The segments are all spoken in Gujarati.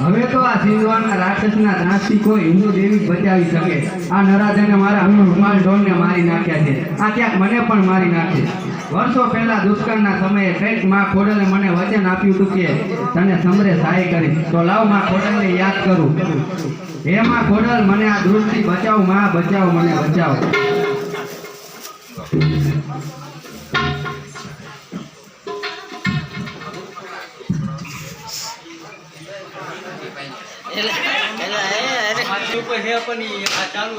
હવે તો આ સિંધવાના રાક્ષસના ત્રાસથી કોઈ હિન્દુ દેવી બચાવી શકે? આ નરાધને મારા હનુમાન ઢોરને મારી નાખ્યા છે. આ ક્યાંક મને પણ મારી નાખે. વર્ષો પહેલા દુષ્કાળના સમયે કંઈક માં ખોડલે મને વચન આપ્યું હતું કે તને સમરે સહાય કરી. તો લાવ માં ખોડલને યાદ કરું. હે માં ખોડલ, મને આ દુષ્ટથી બચાવ. માં બચાવ, મને બચાવ. ચાલુ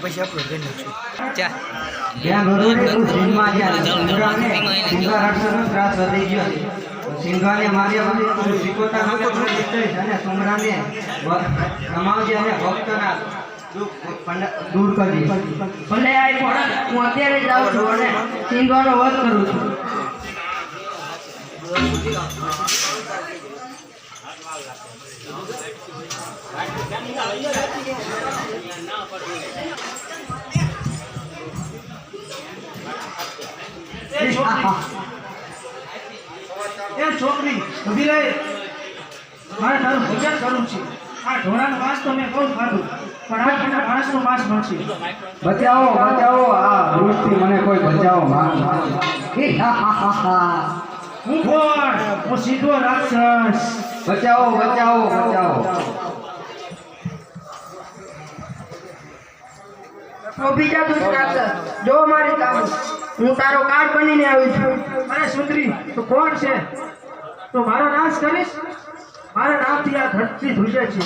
પછી અપલોડ કરી નાખશું. સિંઘાને માર્યા પછી અને સુમરાને સમાવજે અને ભક્તના દૂર કરી. ભલે આ ઘોડા હું અત્યારે જાઉં છું અને સિંધવાનો વધ કરું છું. એ છોકરી ઊભી રહે. મારે તારું ભજન કરવું છે. આ ઢોરાનો માંસ તો મેં બહુ ખાધું, પણ આ મને માણસનો માંસ મળશે. બચાવો બચાવો, આ વૃષ્ટિ મને કોઈ બચાવો માં. હું કોણ? હું સીધો રાક્ષસ. બચાવો બચાવો બચાવો. તો બીજા દુષ્ટ રાક્ષસ જો મારી સામે હું તારો કાર્ડ બનીને આવી છું. અરે સુંદરી, તું કોણ છે? તું મારો નાશ કરીશ? મારા નામથી આ ધરતી ધ્રુજે છે.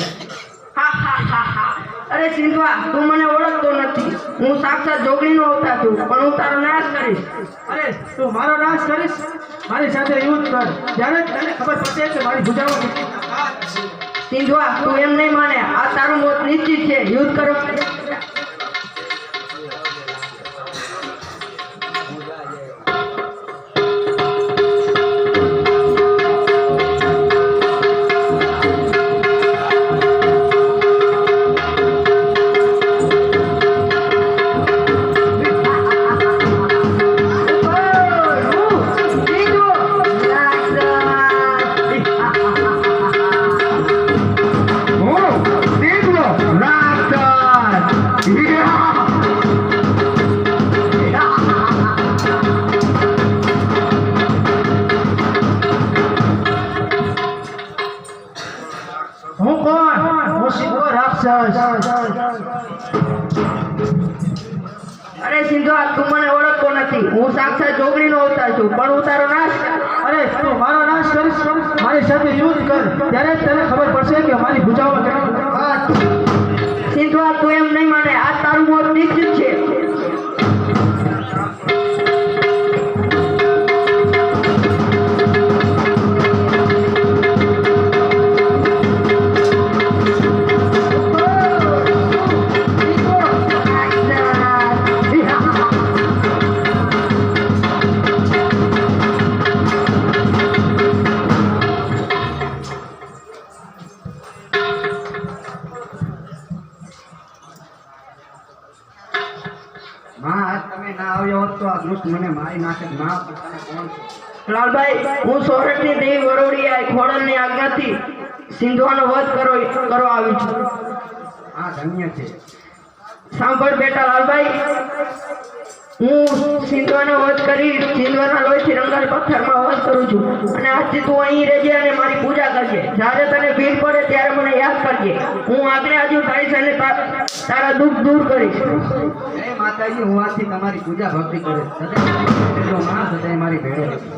હા હા હા હા. અરે સિંધવા, તું મને ઓળખતો નથી. હું સાક્ષાત જોગણીનો અવતાર છું, પણ હું તારો નાશ કરીશ. અરે તું મારો નાશ કરીશ? મારી સાથે યુદ્ધ કર, ત્યારે જ તને ખબર પડશે કે મારી ભુજાઓ કેટલી તાકાત છે. સિંધવા, તું એમ નહીં માને. આ તારું મોત નિશ્ચિત છે. યુદ્ધ કરો. હું કોણ? હું સીધો રાક્ષસ. અરે સિંધવા, તું મને ઓળખતો નથી. હું સાક્ષાત જોગણીનો અવતાર છું, પણ હું તારો નાશ કરીશ. અરે તું મારો નાશ કરીશ? મારી સાથે યુદ્ધ કર, ત્યારે જ તને ખબર પડશે કે મારી ભુજાઓ કેટલી તાકાત છે. સિંધવા, તું એમ નહીં માને. આ તારું મોત નિશ્ચિત છે. માં આજ તમે ના આવ્યો હોત તો આ દુષ્ટ મને મારી નાખે. માં પણ તમે કોણ છો? લાલભાઈ, હું સોરઠની દેવી વરોડિયા ખોડલની આજ્ઞાથી સિંધવાનો વધ કરો આવી છું. આ ધન્ય છે. સાંભળ બેટા લાલભાઈ, હું સિંધવાનો વધ કરી સિંધવાના લોહીથી રંગાલ પથ્થરમાં વધ કરું છું. અને આજથી તું અહીં રહેજે અને મારી પૂજા કરજે. જ્યારે તને ભીડ પડે ત્યારે મને યાદ કરજે. હું આજ્ઞા હજુ તારીશ અને તારા દુઃખ દૂર કરીશ. જય માતાજી, હું આજથી તમારી પૂજા ભક્તિ કરીશ. સદાય માણસ સદાય મારી ભેળો રહેશે.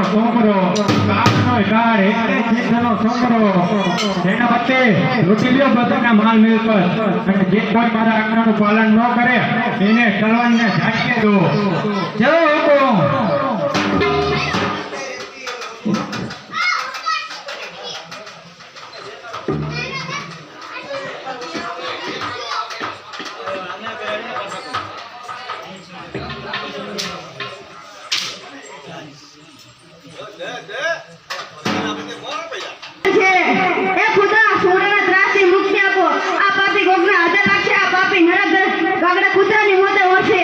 નો સોમરો કાળનો કાળ એટલે ચિત્તનો સોમરો તેના વચ્ચે લૂંટી લ્યો બધાના માલ મિલકત અને જે કોઈ મારા આજ્ઞાનું પાલન ન કરે એને તલવારને ઝાટકે દો જય હુકુમ. એ ખુદા સોનાના ત્રાસથી મુક્તિ આપો. આ પાપી ગોગના હાથે રાખશે. આ પાપી નરક ગાગડા કૂતરાની મોતે ઓળશે.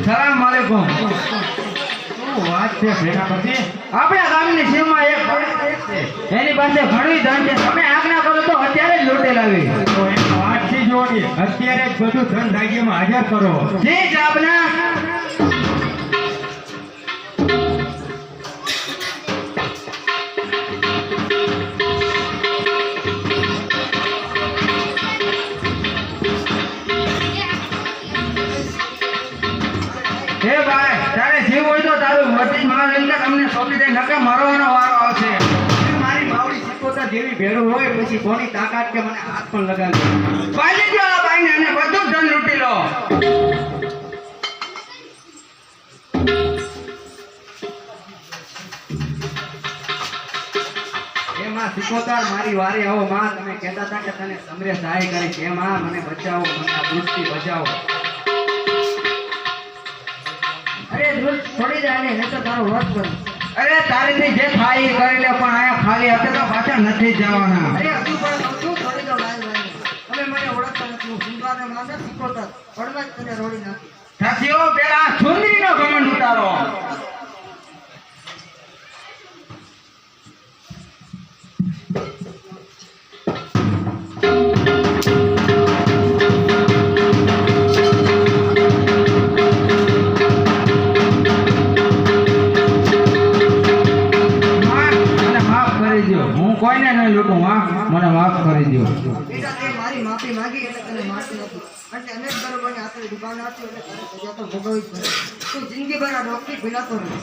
સલામ આલેકુમ. શું વાત છે સેનાપતિ? આપણા ગામની સીમમાં એક પંડિત છે. એની પાસે ઘણી ધન છે. તમે આજ્ઞા કરો તો અત્યારે જ લૂંટી લાવી. તો એની વાત થી જોડી અત્યારે જ બધું ધન ભાગ્યમાં હાજર કરો. જી જાબના. હે ભાઈ, તારે જીવ હોય તો તારું મોટી મહાનંદ તમને સોંપી દે, નકે મરવાનો વારો આવશે. મારી માવડી સિકોતર જેવી ભેરું હોય પછી કોની તાકાત કે મને હાથ પણ લગાવી. બાજી જો આ ભાઈને અને બધું ધન લૂંટી લો. એ માં સિકોતર, મારી વારી આવો માં. તમે કહેતા હતા કે તને સમરે સહાય કરી છે. માં મને બચાવો, મને આ દુષ્ટથી બચાવો. અરે ધ્રુવ છોડી દે આને, નહીં તો તારો વધ કરું. અરે તારીથી જે થાય એ કરી લે, પણ આયા ખાલી હાથે તો પાછા નથી જવાના. અરે હજુ પણ કહું છું, છોડી દો લાલ ભાઈને. તમે મને ઓળખતા નથી. હું સુંદરાને માથે શીખોતર પડમાં જ તને રોડી નાખી. સાથીઓ, પેલા આ સુંદરીનો ઘમંડ ઉતારો. હું કોઈને નહીં લૂંટું. મને માફ કરી દો. બેટા તે મારી માફી માંગી એટલે તને મારતી નથી. અને અનેક બરોબરની હાથે દુકાન હતી એટલે તારે સજા તો ભોગવવી જ પડે. તું જિંદગીભર આ ડોક્ટરી ભીલાતો રહે.